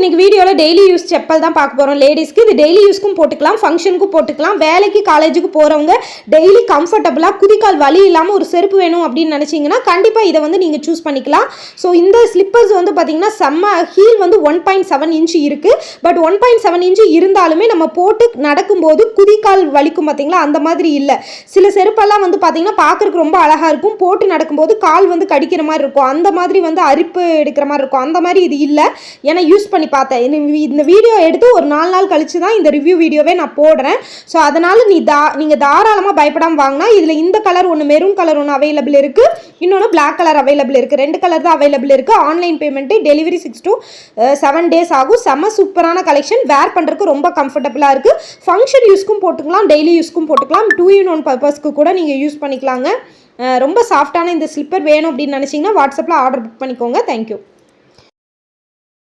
இன்னைக்கு வீடியோவில் daily use chappal தான் பார்க்க போகிறோம் லேடிஸ்க்கு. இது டெய்லி யூஸ்க்கும் போட்டுக்கலாம், ஃபங்க்ஷனுக்கும் போட்டுக்கலாம், வேலைக்கு காலேஜுக்கு போகிறவங்க டெய்லி கம்ஃபர்டபுளாக குதிக்கால் வலி இல்லாமல் ஒரு செருப்பு வேணும் அப்படின்னு நினச்சிங்கன்னா கண்டிப்பாக இதை வந்து நீங்கள் சூஸ் பண்ணிக்கலாம். ஸோ இந்த ஸ்லிப்பர்ஸ் வந்து பார்த்தீங்கன்னா செம்ம ஹீல் வந்து 1.7 இன்ச்சு இருக்குது. பட் 1.7 இன்ச்சு இருந்தாலுமே நம்ம போட்டு நடக்கும்போது குதிக்கால் வலிக்கும் பார்த்தீங்களா, அந்த மாதிரி இல்லை. சில செருப்பெல்லாம் வந்து பார்த்தீங்கன்னா பார்க்குறதுக்கு ரொம்ப அழகாக இருக்கும், போட்டு நடக்கும்போது கால் வந்து கடிக்கிற மாதிரி இருக்கும், அந்த மாதிரி வந்து அரிப்பு எடுக்கிற மாதிரி இருக்கும். அந்த மாதிரி இது இல்லை. ஏன்னா யூஸ் பண்ணி பார்த்தேன். இந்த வீடியோ எடுத்து ஒரு 4 நாள் கழிச்சு தான் இந்த ரிவ்யூ வீடியோவே நான் போடுறேன். ஸோ அதனால் நீங்கள் தாராளமாக பயப்படாமல் வாங்கினா. இதில் இந்த கலர் ஒன்று, மெரூன் கலர் ஒன்று அவைலபிள் இருக்குது, இன்னொன்று பிளாக் கலர் அவைலபிள் இருக்குது. 2 கலர் தான் அவைலபிள் இருக்குது. Online payment, delivery 6 to 7 days ஆகும். செம்ம சூப்பரான கலெக்ஷன், வேர் பண்ணுறதுக்கு ரொம்ப கம்ஃபர்டபுளாக இருக்குது. ஃபங்க்ஷன் யூஸ்க்கும் போட்டுக்கலாம், டெய்லி யூஸ்க்கும் போட்டுக்கலாம், 2-in-1 பர்பஸ்க்கு கூட நீங்கள் யூஸ் பண்ணிக்கலாங்க. ரொம்ப சாஃப்டான இந்த ஸ்லிப்பர் வேணும் அப்படின்னு நினச்சிங்கன்னா வாட்ஸ்அப்பில் ஆர்டர் புக் பண்ணிக்கோங்க. தேங்க்யூ.